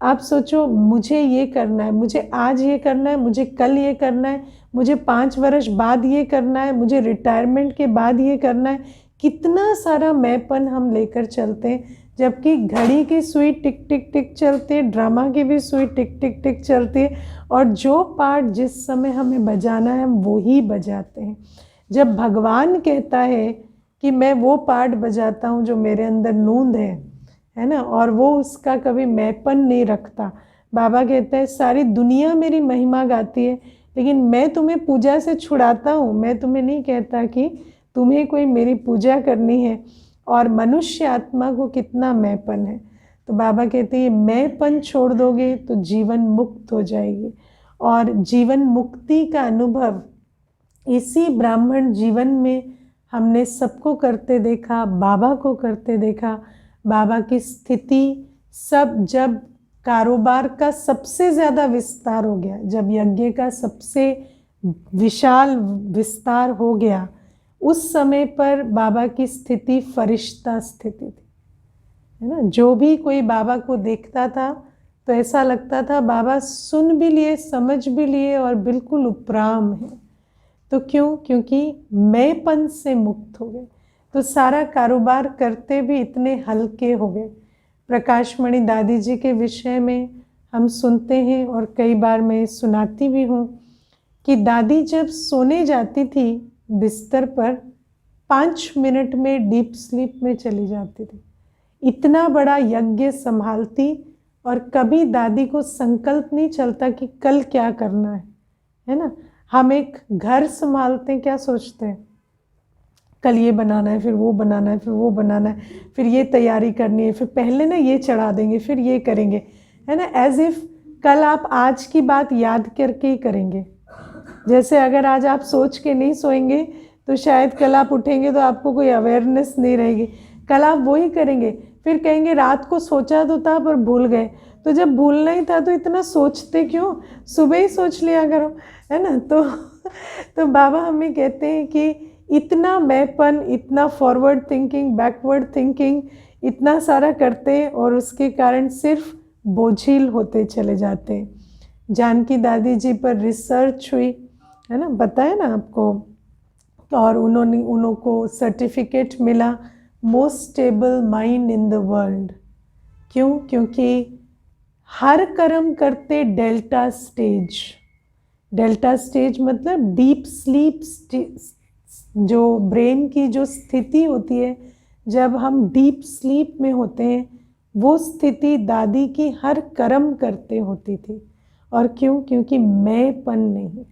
आप सोचो, मुझे ये करना है, मुझे आज ये करना है, मुझे कल ये करना है, मुझे 5 वर्ष बाद ये करना है, मुझे रिटायरमेंट के बाद ये करना है। कितना सारा मैंपन हम लेकर चलते हैं, जबकि घड़ी की सुई टिक टिक टिक चलती है, ड्रामा की भी सुई टिक टिक टिक चलती है, और जो पार्ट जिस समय हमें बजाना है हम वो ही बजाते हैं। जब भगवान कहता है कि मैं वो पार्ट बजाता हूँ जो मेरे अंदर नूंद है ना, और वो उसका कभी मैंपन नहीं रखता। बाबा कहता है सारी दुनिया मेरी महिमा गाती है, लेकिन मैं तुम्हें पूजा से छुड़ाता हूँ। मैं तुम्हें नहीं कहता कि तुम्हें कोई मेरी पूजा करनी है। और मनुष्य आत्मा को कितना मैंपन है। तो बाबा कहते हैं मैंपन छोड़ दोगे तो जीवन मुक्त हो जाएगी, और जीवन मुक्ति का अनुभव इसी ब्राह्मण जीवन में हमने सबको करते देखा, बाबा को करते देखा। बाबा की स्थिति सब, जब कारोबार का सबसे ज़्यादा विस्तार हो गया, जब यज्ञ का सबसे विशाल विस्तार हो गया, उस समय पर बाबा की स्थिति फरिश्ता स्थिति थी, है ना। जो भी कोई बाबा को देखता था तो ऐसा लगता था बाबा सुन भी लिए, समझ भी लिए, और बिल्कुल उपराम है। तो क्यों? क्योंकि मैंपन से मुक्त हो गए, तो सारा कारोबार करते भी इतने हल्के हो गए। प्रकाशमणि दादी जी के विषय में हम सुनते हैं, और कई बार मैं सुनाती भी हूँ कि दादी जब सोने जाती थी बिस्तर पर, 5 मिनट में डीप स्लीप में चली जाती थी। इतना बड़ा यज्ञ संभालती, और कभी दादी को संकल्प नहीं चलता कि कल क्या करना है ना। हम एक घर संभालते हैं, क्या सोचते हैं? कल ये बनाना है, फिर वो बनाना है, फिर वो बनाना है, फिर ये तैयारी करनी है, फिर पहले ना ये चढ़ा देंगे, फिर ये करेंगे, है ना। एज इफ कल आप आज की बात याद करके ही करेंगे। जैसे अगर आज आप सोच के नहीं सोएंगे तो शायद कल आप उठेंगे तो आपको कोई अवेयरनेस नहीं रहेगी। कल आप वही करेंगे, फिर कहेंगे रात को सोचा तो था पर भूल गए। तो जब भूलना ही था तो इतना सोचते क्यों? सुबह ही सोच लिया करो, है ना। तो बाबा हमें कहते हैं कि इतना मैंपन, इतना फॉरवर्ड थिंकिंग, बैकवर्ड थिंकिंग, इतना सारा करते हैं, और उसके कारण सिर्फ बोझिल होते चले जाते हैं। जानकी दादी जी पर रिसर्च हुई, है ना, बताया ना आपको, और उनको सर्टिफिकेट मिला most stable mind in the world. क्यों? क्योंकि हर कर्म करते डेल्टा स्टेज। डेल्टा स्टेज मतलब डीप स्लीप, जो ब्रेन की जो स्थिति होती है जब हम डीप स्लीप में होते हैं, वो स्थिति दादी की हर कर्म करते होती थी। और क्यों? क्योंकि मैंपन नहीं,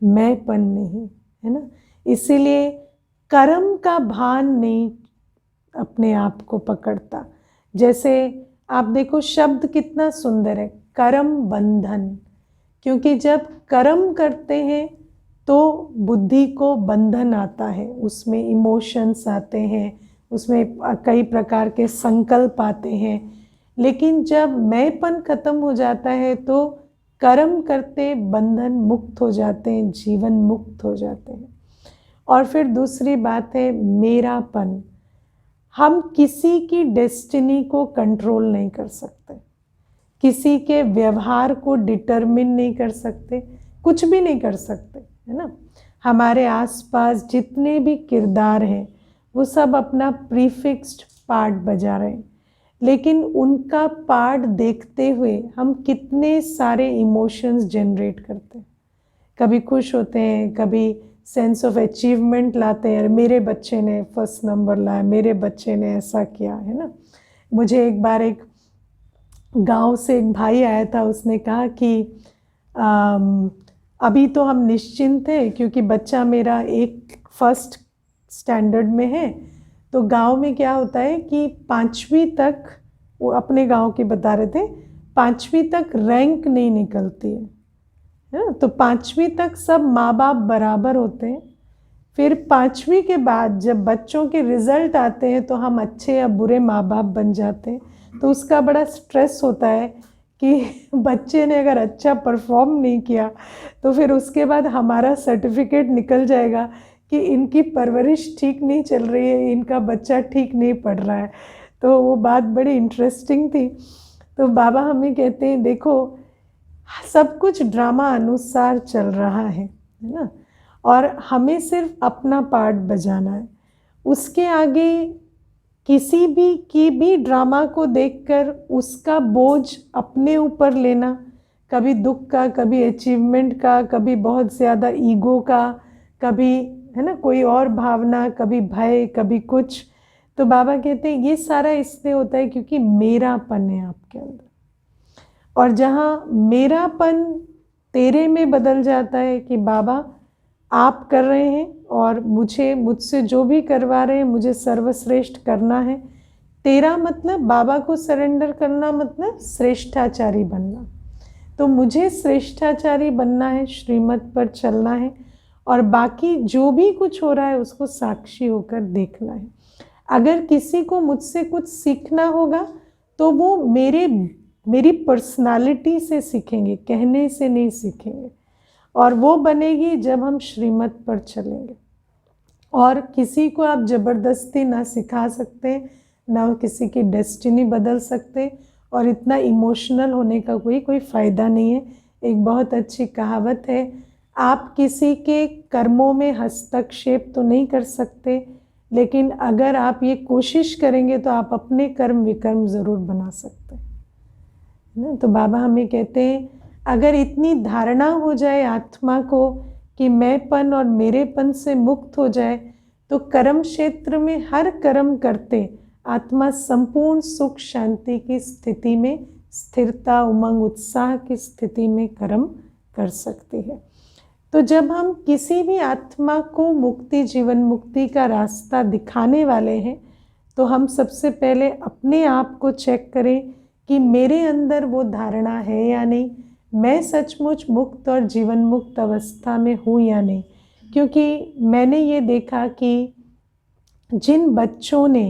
मैंपन नहीं, है ना। इसीलिए कर्म का भान नहीं अपने आप को पकड़ता। जैसे आप देखो शब्द कितना सुंदर है, कर्म बंधन। क्योंकि जब कर्म करते हैं तो बुद्धि को बंधन आता है, उसमें इमोशंस आते हैं, उसमें कई प्रकार के संकल्प आते हैं। लेकिन जब मैंपन खत्म हो जाता है तो कर्म करते बंधन मुक्त हो जाते हैं, जीवन मुक्त हो जाते हैं। और फिर दूसरी बात है मेरापन। हम किसी की डेस्टिनी को कंट्रोल नहीं कर सकते, किसी के व्यवहार को डिटरमिन नहीं कर सकते, कुछ भी नहीं कर सकते, है ना। हमारे आसपास जितने भी किरदार हैं वो सब अपना प्रीफिक्स्ड पार्ट बजा रहे हैं, लेकिन उनका पार्ट देखते हुए हम कितने सारे इमोशंस जनरेट करते हैं। कभी खुश होते हैं, कभी सेंस ऑफ अचीवमेंट लाते हैं, मेरे बच्चे ने फर्स्ट नंबर लाया, मेरे बच्चे ने ऐसा किया, है ना। मुझे एक बार एक गांव से एक भाई आया था, उसने कहा कि अभी तो हम निश्चिंत थे क्योंकि बच्चा मेरा एक फर्स्ट स्टैंडर्ड में है। तो गांव में क्या होता है कि 5वीं तक, वो अपने गांव के बता रहे थे, 5वीं तक रैंक नहीं निकलती है ना। तो 5वीं तक सब माँ बाप बराबर होते हैं। फिर 5वीं के बाद जब बच्चों के रिजल्ट आते हैं तो हम अच्छे या बुरे माँ बाप बन जाते हैं। तो उसका बड़ा स्ट्रेस होता है कि बच्चे ने अगर अच्छा परफॉर्म नहीं किया तो फिर उसके बाद हमारा सर्टिफिकेट निकल जाएगा कि इनकी परवरिश ठीक नहीं चल रही है, इनका बच्चा ठीक नहीं पढ़ रहा है। तो वो बात बड़ी इंटरेस्टिंग थी। तो बाबा हमें कहते हैं देखो सब कुछ ड्रामा अनुसार चल रहा है ना, और हमें सिर्फ अपना पार्ट बजाना है। उसके आगे किसी भी की भी ड्रामा को देखकर उसका बोझ अपने ऊपर लेना, कभी दुख का, कभी अचीवमेंट का, कभी बहुत ज़्यादा ईगो का, कभी है ना कोई और भावना, कभी भय, कभी कुछ। तो बाबा कहते हैं ये सारा इसलिए होता है क्योंकि मेरापन है आपके अंदर। और जहाँ मेरापन तेरे में बदल जाता है कि बाबा आप कर रहे हैं और मुझसे जो भी करवा रहे हैं मुझे सर्वश्रेष्ठ करना है। तेरा मतलब बाबा को सरेंडर करना, मतलब श्रेष्ठाचारी बनना। तो मुझे श्रेष्ठाचारी बनना है, श्रीमत पर चलना है, और बाकी जो भी कुछ हो रहा है उसको साक्षी होकर देखना है। अगर किसी को मुझसे कुछ सीखना होगा तो वो मेरी पर्सनालिटी से सीखेंगे, कहने से नहीं सीखेंगे। और वो बनेगी जब हम श्रीमत पर चलेंगे। और किसी को आप ज़बरदस्ती ना सिखा सकते, ना किसी की डेस्टिनी बदल सकते, और इतना इमोशनल होने का कोई फ़ायदा नहीं है। एक बहुत अच्छी कहावत है, आप किसी के कर्मों में हस्तक्षेप तो नहीं कर सकते, लेकिन अगर आप ये कोशिश करेंगे तो आप अपने कर्म विकर्म ज़रूर बना सकते हैं ना। तो बाबा हमें कहते हैं अगर इतनी धारणा हो जाए आत्मा को कि मैंपन और मेरेपन से मुक्त हो जाए, तो कर्म क्षेत्र में हर कर्म करते आत्मा संपूर्ण सुख शांति की स्थिति में, स्थिरता, उमंग, उत्साह की स्थिति में कर्म कर सकती है। तो जब हम किसी भी आत्मा को मुक्ति, जीवन मुक्ति का रास्ता दिखाने वाले हैं, तो हम सबसे पहले अपने आप को चेक करें कि मेरे अंदर वो धारणा है या नहीं, मैं सचमुच मुक्त और जीवन मुक्त अवस्था में हूँ या नहीं। क्योंकि मैंने ये देखा कि जिन बच्चों ने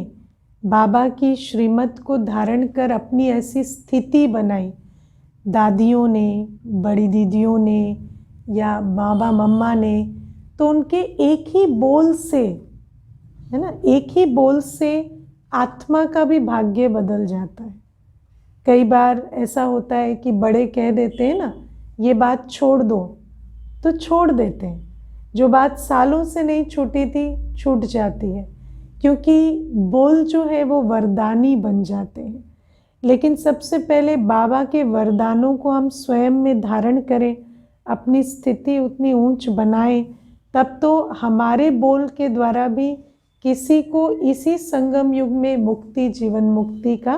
बाबा की श्रीमत को धारण कर अपनी ऐसी स्थिति बनाई, दादियों ने, बड़ी दीदियों ने या बाबा मम्मा ने, तो उनके एक ही बोल से, है ना, एक ही बोल से आत्मा का भी भाग्य बदल जाता है। कई बार ऐसा होता है कि बड़े कह देते हैं ना ये बात छोड़ दो, तो छोड़ देते हैं। जो बात सालों से नहीं छूटी थी छूट जाती है, क्योंकि बोल जो है वो वरदानी बन जाते हैं। लेकिन सबसे पहले बाबा के वरदानों को हम स्वयं में धारण करें, अपनी स्थिति उतनी ऊंच बनाएं, तब तो हमारे बोल के द्वारा भी किसी को इसी संगम युग में मुक्ति, जीवन मुक्ति का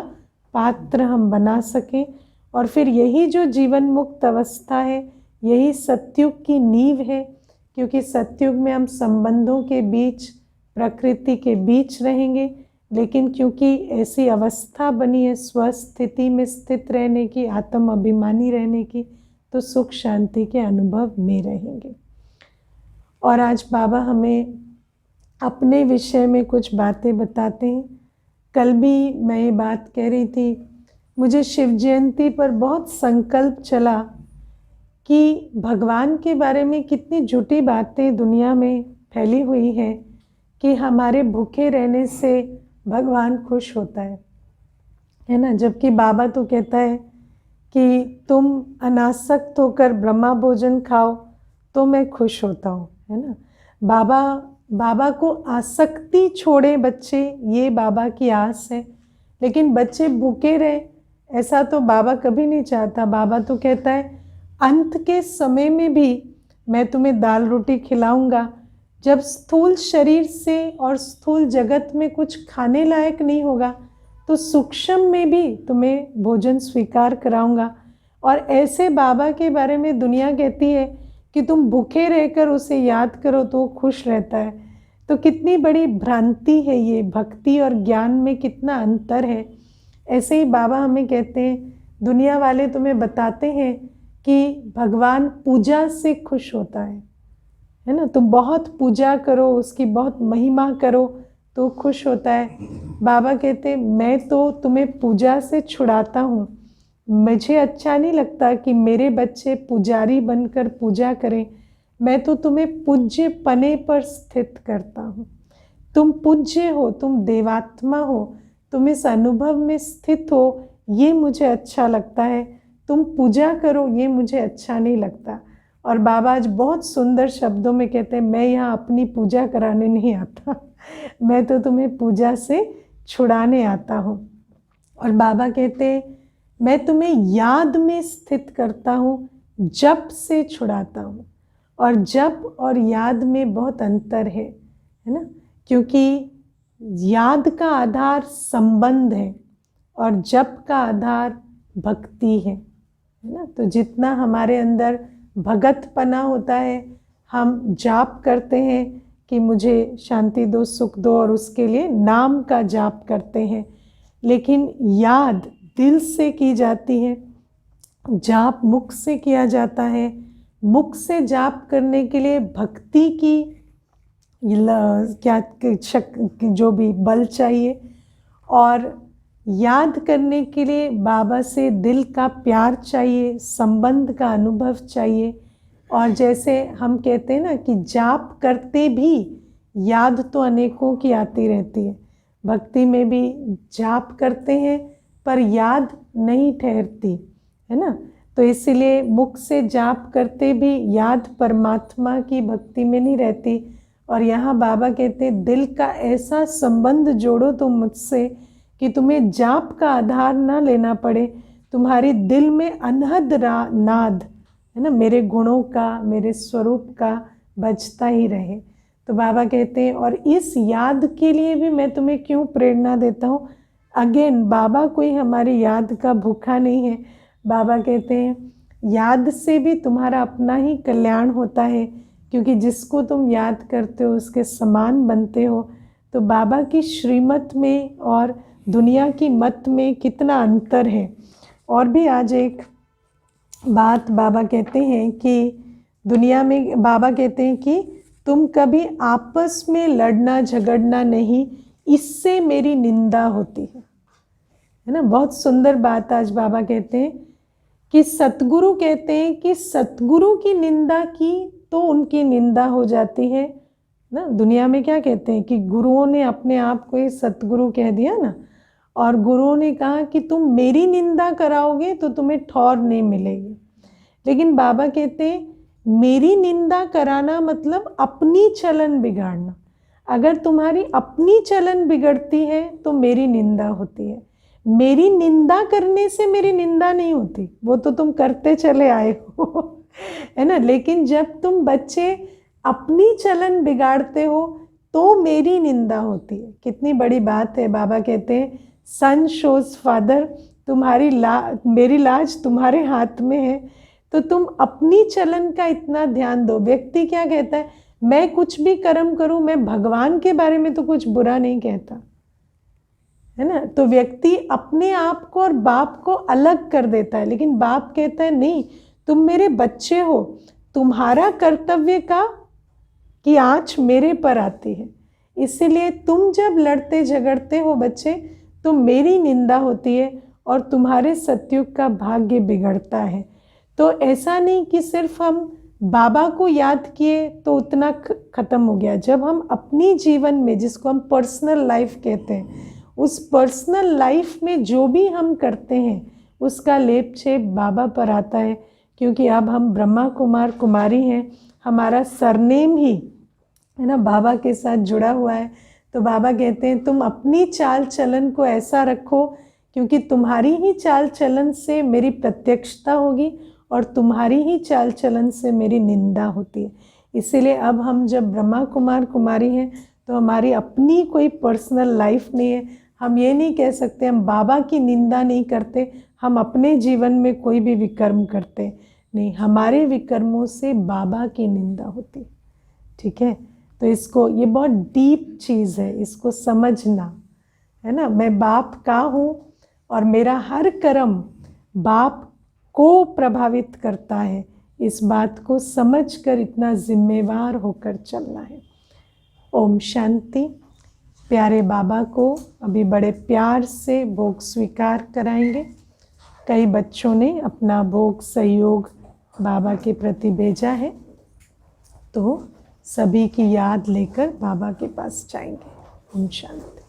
पात्र हम बना सकें। और फिर यही जो जीवन मुक्त अवस्था है, यही सतयुग की नींव है, क्योंकि सतयुग में हम संबंधों के बीच, प्रकृति के बीच रहेंगे। लेकिन क्योंकि ऐसी अवस्था बनी है स्वस्थिति में स्थित रहने की, आत्म अभिमानी रहने की, तो सुख शांति के अनुभव में रहेंगे। और आज बाबा हमें अपने विषय में कुछ बातें बताते हैं। कल भी मैं ये बात कह रही थी, मुझे शिव जयंती पर बहुत संकल्प चला कि भगवान के बारे में कितनी झूठी बातें दुनिया में फैली हुई हैं कि हमारे भूखे रहने से भगवान खुश होता है ना। जबकि बाबा तो कहता है कि तुम अनासक्त होकर ब्रह्मा भोजन खाओ तो मैं खुश होता हूँ, है ना। बाबा को आसक्ति छोड़े बच्चे, ये बाबा की आस है। लेकिन बच्चे भूखे रहे, ऐसा तो बाबा कभी नहीं चाहता। बाबा तो कहता है अंत के समय में भी मैं तुम्हें दाल रोटी खिलाऊंगा। जब स्थूल शरीर से और स्थूल जगत में कुछ खाने लायक नहीं होगा तो सूक्ष्म में भी तुम्हें भोजन स्वीकार कराऊंगा। और ऐसे बाबा के बारे में दुनिया कहती है कि तुम भूखे रहकर उसे याद करो तो वो खुश रहता है। तो कितनी बड़ी भ्रांति है ये, भक्ति और ज्ञान में कितना अंतर है। ऐसे ही बाबा हमें कहते हैं, दुनिया वाले तुम्हें बताते हैं कि भगवान पूजा से खुश होता है ना। तुम बहुत पूजा करो, उसकी बहुत महिमा करो तो खुश होता है। बाबा कहते हैं मैं तो तुम्हें पूजा से छुड़ाता हूँ। मुझे अच्छा नहीं लगता कि मेरे बच्चे पुजारी बनकर पूजा करें। मैं तो तुम्हें पूज्य पने पर स्थित करता हूँ। तुम पूज्य हो, तुम देवात्मा हो, तुम इस अनुभव में स्थित हो, ये मुझे अच्छा लगता है। तुम पूजा करो, ये मुझे अच्छा नहीं लगता। और बाबा आज बहुत सुंदर शब्दों में कहते हैं मैं यहाँ अपनी पूजा कराने नहीं आता, मैं तो तुम्हें पूजा से छुड़ाने आता हूँ। और बाबा कहते हैं मैं तुम्हें याद में स्थित करता हूँ, जप से छुड़ाता हूँ। और जप और याद में बहुत अंतर है ना। क्योंकि याद का आधार संबंध है और जप का आधार भक्ति है ना। तो जितना हमारे अंदर भगतपना होता है, हम जाप करते हैं कि मुझे शांति दो, सुख दो, और उसके लिए नाम का जाप करते हैं। लेकिन याद दिल से की जाती है, जाप मुख से किया जाता है। मुख से जाप करने के लिए भक्ति की क्या जो भी बल चाहिए, और याद करने के लिए बाबा से दिल का प्यार चाहिए, संबंध का अनुभव चाहिए। और जैसे हम कहते हैं ना कि जाप करते भी याद तो अनेकों की आती रहती है। भक्ति में भी जाप करते हैं पर याद नहीं ठहरती, है ना। तो इसीलिए मुख से जाप करते भी याद परमात्मा की भक्ति में नहीं रहती। और यहाँ बाबा कहते हैं दिल का ऐसा संबंध जोड़ो तुम मुझसे कि तुम्हें जाप का आधार ना लेना पड़े, तुम्हारे दिल में अनहद नाद, है ना, मेरे गुणों का, मेरे स्वरूप का बजता ही रहे। तो बाबा कहते हैं और इस याद के लिए भी मैं तुम्हें क्यों प्रेरणा देता हूँ। अगेन बाबा कोई हमारी याद का भूखा नहीं है। बाबा कहते हैं याद से भी तुम्हारा अपना ही कल्याण होता है, क्योंकि जिसको तुम याद करते हो उसके समान बनते हो। तो बाबा की श्रीमत में और दुनिया की मत में कितना अंतर है। और भी आज एक बात बाबा कहते हैं कि दुनिया में बाबा कहते हैं कि तुम कभी आपस में लड़ना झगड़ना नहीं, इससे मेरी निंदा होती है ना। बहुत सुंदर बात आज बाबा कहते हैं कि सतगुरु कहते हैं कि सतगुरु की निंदा की तो उनकी निंदा हो जाती है ना। दुनिया में क्या कहते हैं कि गुरुओं ने अपने आप को ही सतगुरु कह दिया ना, और गुरुओं ने कहा कि तुम मेरी निंदा कराओगे तो तुम्हें ठौर नहीं मिलेगी। लेकिन बाबा कहते हैं मेरी निंदा कराना मतलब अपनी चलन बिगाड़ना। अगर तुम्हारी अपनी चलन बिगड़ती है तो मेरी निंदा होती है। मेरी निंदा करने से मेरी निंदा नहीं होती, वो तो तुम करते चले आए हो है ना। लेकिन जब तुम बच्चे अपनी चलन बिगाड़ते हो तो मेरी निंदा होती है। कितनी बड़ी बात है। बाबा कहते हैं सन शोज फादर, तुम्हारी मेरी लाज तुम्हारे हाथ में है। तो तुम अपनी चलन का इतना ध्यान दो। व्यक्ति क्या कहता है, मैं कुछ भी कर्म करूं, मैं भगवान के बारे में तो कुछ बुरा नहीं कहता, है ना। तो व्यक्ति अपने आप को और बाप को अलग कर देता है। लेकिन बाप कहता है नहीं, तुम मेरे बच्चे हो, तुम्हारा कर्तव्य का कि आँच मेरे पर आती है, इसीलिए तुम जब लड़ते झगड़ते हो बच्चे तो मेरी निंदा होती है और तुम्हारे सतयुग का भाग्य बिगड़ता है। तो ऐसा नहीं कि सिर्फ हम बाबा को याद किए तो उतना ख़त्म हो गया। जब हम अपनी जीवन में, जिसको हम पर्सनल लाइफ कहते हैं, उस पर्सनल लाइफ में जो भी हम करते हैं उसका लेप छेप बाबा पर आता है, क्योंकि अब हम ब्रह्मा कुमार कुमारी हैं, हमारा सरनेम ही है ना बाबा के साथ जुड़ा हुआ है। तो बाबा कहते हैं तुम अपनी चाल चलन को ऐसा रखो, क्योंकि तुम्हारी ही चाल चलन से मेरी प्रत्यक्षता होगी और तुम्हारी ही चाल चलन से मेरी निंदा होती है। इसीलिए अब हम जब ब्रह्मा कुमार कुमारी हैं तो हमारी अपनी कोई पर्सनल लाइफ नहीं है। हम ये नहीं कह सकते हम बाबा की निंदा नहीं करते, हम अपने जीवन में कोई भी विकर्म करते नहीं, हमारे विकर्मों से बाबा की निंदा होती। ठीक है, तो इसको, ये बहुत डीप चीज़ है, इसको समझना है ना। मैं बाप का हूँ और मेरा हर कर्म बाप को प्रभावित करता है, इस बात को समझकर इतना जिम्मेवार होकर चलना है। ओम शांति। प्यारे बाबा को अभी बड़े प्यार से भोग स्वीकार कराएंगे। कई बच्चों ने अपना भोग सहयोग बाबा के प्रति भेजा है, तो सभी की याद लेकर बाबा के पास जाएंगे। ओम शांति।